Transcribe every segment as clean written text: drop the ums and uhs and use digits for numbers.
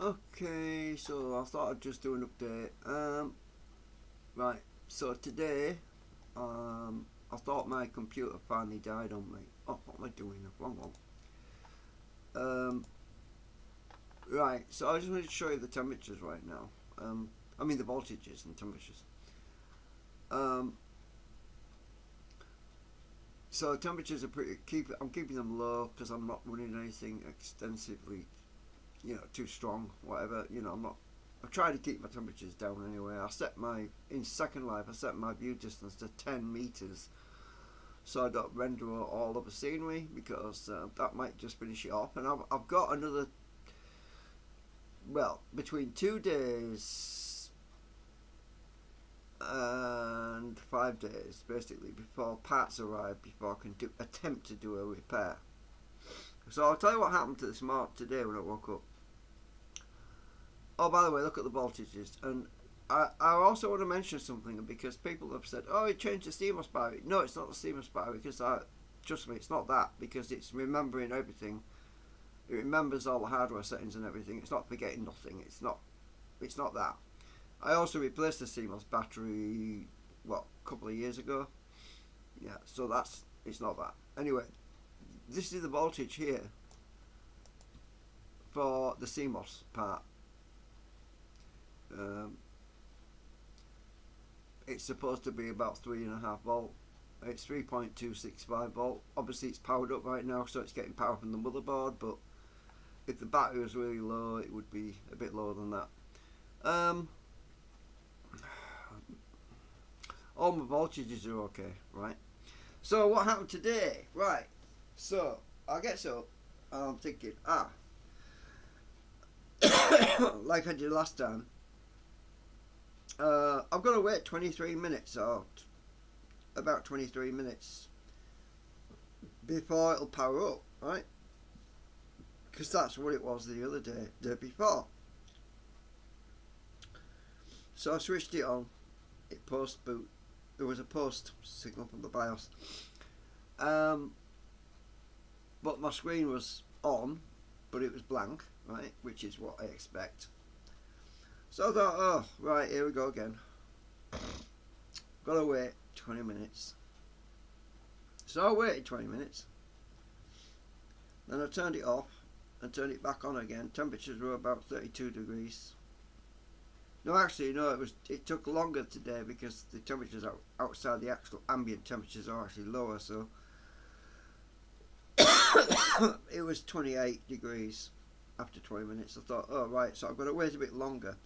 Okay, so I thought I'd just do an update. Right, so today, I thought my computer finally died on me. Oh, what am I doing? Wrong one. Um, right, so I just wanted to show you the temperatures right now. I mean the voltages and temperatures. Um, so temperatures are I'm keeping them low because I'm not running anything extensively, too strong, whatever. I try to keep my temperatures down anyway. In Second Life, I set my view distance to 10 meters so I don't render all of the scenery because that might just finish it off. And I've got another, well, between 2 days and 5 days basically before parts arrive, before I can attempt to do a repair. So I'll tell you what happened to the smart today when I woke up. Oh, by the way, look at the voltages. And I also want to mention something because people have said, oh, it changed the CMOS battery. No, it's not the CMOS battery because trust me, it's not that, because it's remembering everything. It remembers all the hardware settings and everything. It's not forgetting nothing. It's not that. I also replaced the CMOS battery, a couple of years ago. Yeah, so it's not that. Anyway, this is the voltage here for the CMOS part. It's supposed to be about 3.5 volt. It's 3.265 volt. Obviously it's powered up right now, so it's getting power from the motherboard, but if the battery was really low it would be a bit lower than that. All my voltages are okay, right? So what happened today? Right, so I get up and I'm thinking, like I did last time, I've got to wait 23 minutes or about 23 minutes before it'll power up, right? Because that's what it was the other day before. So I switched it on. It post boot. There was a post signal from the BIOS. But my screen was on, but it was blank, right? Which is what I expect. So I thought, oh, right, here we go again. Gotta wait 20 minutes. So I waited 20 minutes. Then I turned it off and turned it back on again. Temperatures were about 32 degrees. No, actually, no, it took longer today because the temperatures outside the actual ambient temperatures are actually lower, so it was 28 degrees after 20 minutes. I thought, oh right, so I've got to wait a bit longer.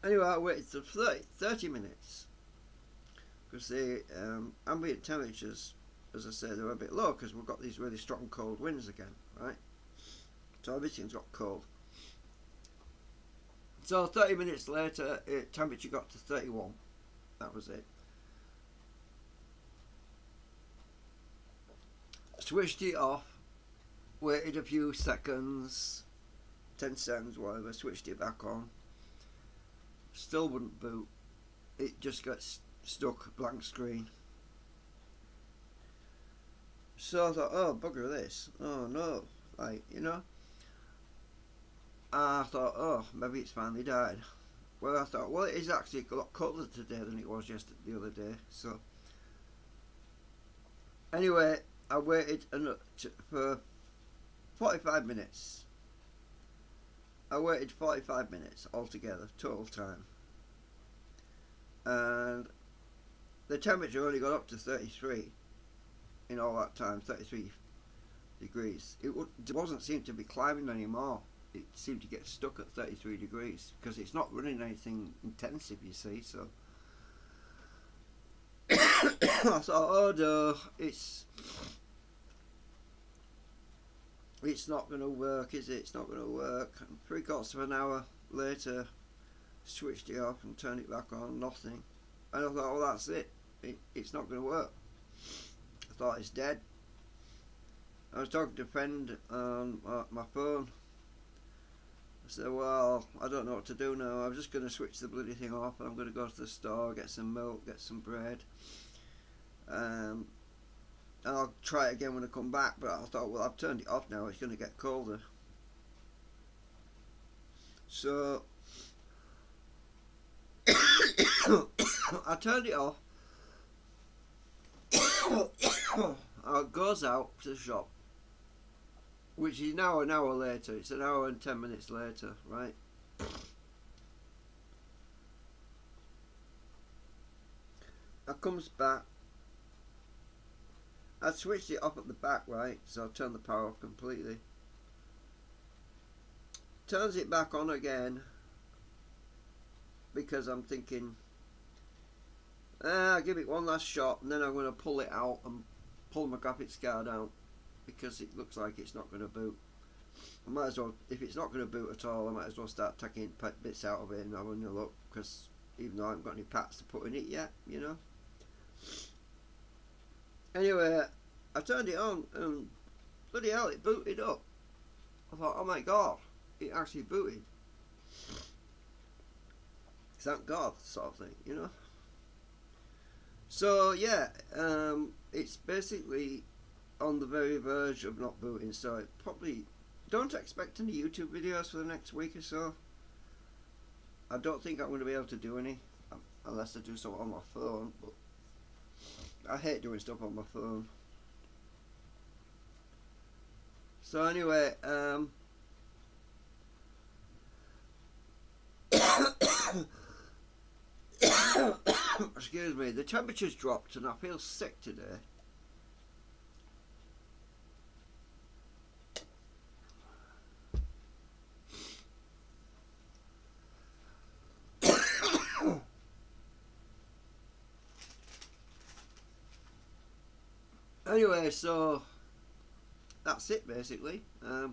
Anyway, I waited for 30 minutes because the ambient temperatures, as I said, they're a bit low because we've got these really strong cold winds again, right? So everything's got cold. So 30 minutes later, temperature got to 31. That was it. Switched it off, waited a few seconds, 10 seconds, whatever, switched it back on. Still wouldn't boot. It just got stuck, blank screen. So I thought, oh, bugger this. Oh no. I thought, oh, maybe it's finally died. Well, I thought, well, it is actually a lot colder today than it was just the other day. So anyway, I waited for 45 minutes. I waited 45 minutes altogether, total time. And the temperature only got up to 33 in all that time, 33 degrees. It wasn't seem to be climbing anymore. It seemed to get stuck at 33 degrees because it's not running anything intensive, you see. So I thought, oh no, it's not going to work, is it? It's not going to work. And 3/4 of an hour later, switched it off and turned it back on, nothing. And I thought, well, that's it. It's not going to work. I thought it's dead. I was talking to a friend on my phone. I said, well, I don't know what to do now. I'm just going to switch the bloody thing off and I'm going to go to the store, get some milk, get some bread. And I'll try it again when I come back. But I thought, well, I've turned it off now. It's going to get colder. So I turned it off. It goes out to the shop, which is now an hour later. It's an hour and 10 minutes later, right? I comes back. I switched it off at the back, right? So I turned the power off completely. Turns it back on again because I'm thinking, I'll give it one last shot, and then I'm going to pull it out and pull my graphics card out because it looks like it's not going to boot. I might as well, if it's not going to boot at all, I might as well start taking bits out of it and having a look, because even though I haven't got any parts to put in it yet, you know. Anyway, I turned it on and bloody hell, it booted up. I thought, oh my god, it actually booted. Thank God, sort of thing, you know. So yeah, it's basically on the very verge of not booting, so it probably don't expect any YouTube videos for the next week or so. I don't think I'm going to be able to do any unless I do something on my phone, but I hate doing stuff on my phone. So anyway, excuse me, the temperature's dropped and I feel sick today. Anyway, so that's it basically. The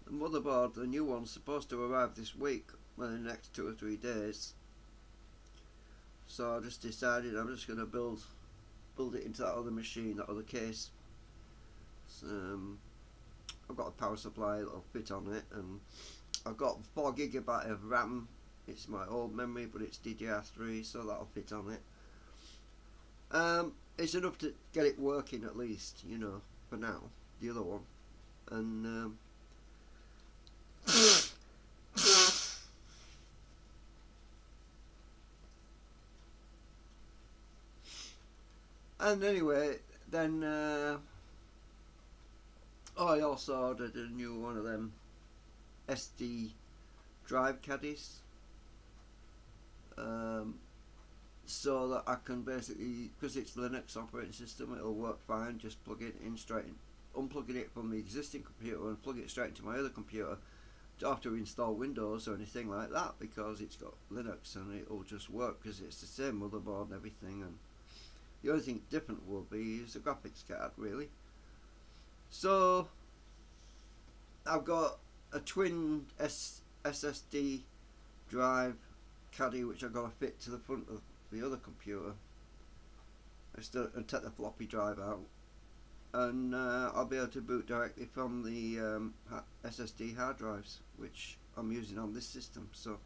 motherboard, the new one's supposed to arrive this week, well, in the next 2 or 3 days. So I just decided I'm just going to build it into that other machine, that other case. So, I've got a power supply that'll fit on it, and I've got 4 GB of RAM. It's my old memory, but it's DDR3, so that'll fit on it. It's enough to get it working at least, you know, for now, the other one. And anyway, then I also ordered a new one of them SD drive caddies, so that I can basically, because it's Linux operating system, it'll work fine. Just plug it in straight in, unplugging it from the existing computer and plug it straight into my other computer. Don't have to install Windows or anything like that because it's got Linux and it'll just work because it's the same motherboard and everything. And the only thing different will be is the graphics card, really. So I've got a twin SSD drive caddy which I've got to fit to the front of the other computer. And take the floppy drive out, and I'll be able to boot directly from the SSD hard drives which I'm using on this system. So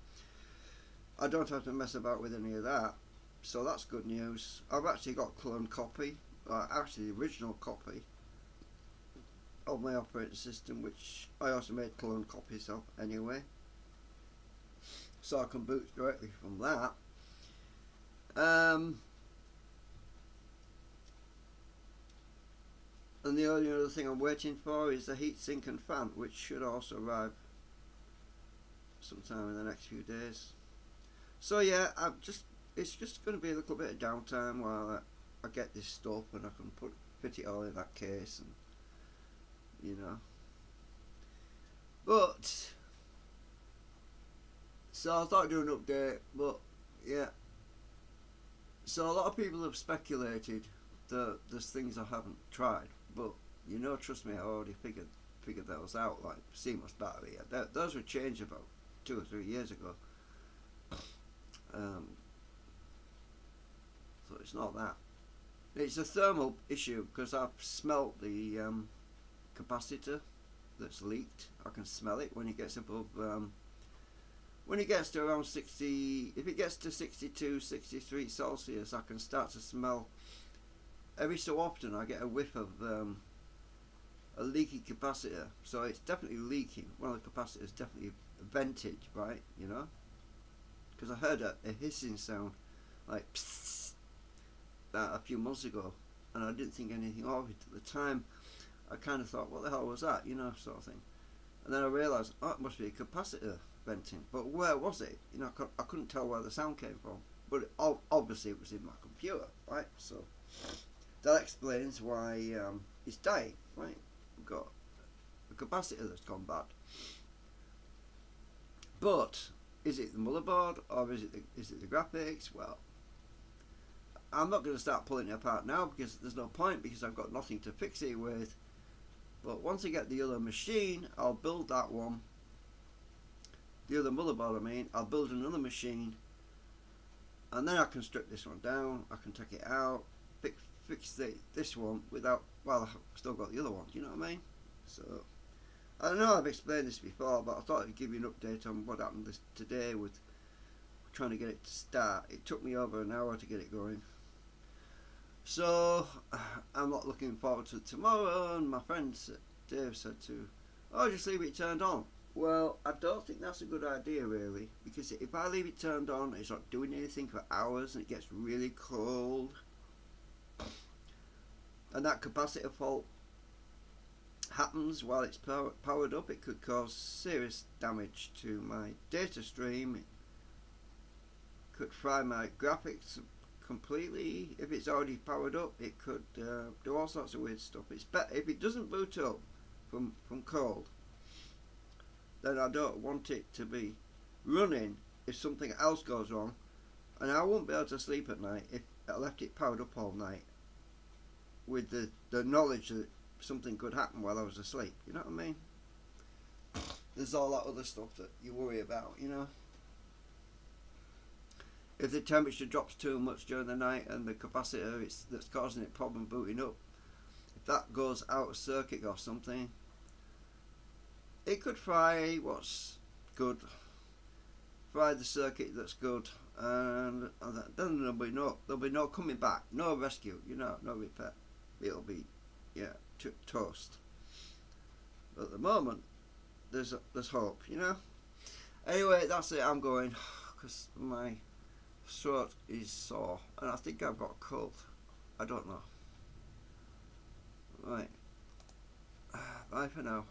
I don't have to mess about with any of that. So that's good news. I've actually got a clone copy, actually the original copy of my operating system, which I also made clone copies of anyway, so I can boot directly from that. And the only other thing I'm waiting for is the heatsink and fan, which should also arrive sometime in the next few days. So yeah, it's just going to be a little bit of downtime while I get this stuff and I can fit it all in that case, and you know. But so I thought I'd do an update, but yeah. So a lot of people have speculated that there's things I haven't tried, but you know, trust me, I already figured those out, like seamless battery. Those were changed about 2 or 3 years ago. So it's not that. It's a thermal issue because I've smelt the capacitor that's leaked. I can smell it when it gets above, when it gets to around 60, if it gets to 62, 63 Celsius, I can start to smell. Every so often I get a whiff of a leaky capacitor, so it's definitely leaking. One of the capacitors definitely vented, right? You know, because I heard a hissing sound like psst, a few months ago, and I didn't think anything of it at the time. I kind of thought, what the hell was that, you know, sort of thing. And then I realised, oh, it must be a capacitor venting. But where was it? You know, I couldn't tell where the sound came from. But obviously it was in my computer, right? So that explains why it's dying, right? We've got a capacitor that's gone bad. But is it the motherboard or is it the graphics? Well, I'm not going to start pulling it apart now because there's no point, because I've got nothing to fix it with. But once I get the other machine, I'll build that one. The other motherboard, I mean, I'll build another machine, and then I can strip this one down. I can take it out, fix this one without, well, I've still got the other one. You know what I mean? So I know I've explained this before, but I thought I'd give you an update on what happened today with trying to get it to start. It took me over an hour to get it going. So I'm not looking forward to tomorrow, and my friend Dave said oh, just leave it turned on. Well, I don't think that's a good idea really, because if I leave it turned on, it's not doing anything for hours and it gets really cold. And that capacitor fault happens while it's powered up. It could cause serious damage to my data stream. It could fry my graphics completely. If it's already powered up, it could do all sorts of weird stuff. It's better if it doesn't boot up from cold, then I don't want it to be running if something else goes wrong, and I won't be able to sleep at night if I left it powered up all night with the knowledge that something could happen while I was asleep. You know what I mean? There's all that other stuff that you worry about, you know. If the temperature drops too much during the night and the capacitor that's causing it problem booting up, if that goes out of circuit or something, it could fry what's good, fry the circuit that's good, and then there'll be no coming back, no rescue, you know, no repair. It'll be, yeah, toast. But at the moment, there's hope, you know. Anyway, that's it. I'm going because my throat is sore, and I think I've got a cold. I don't know. Right. Bye for now.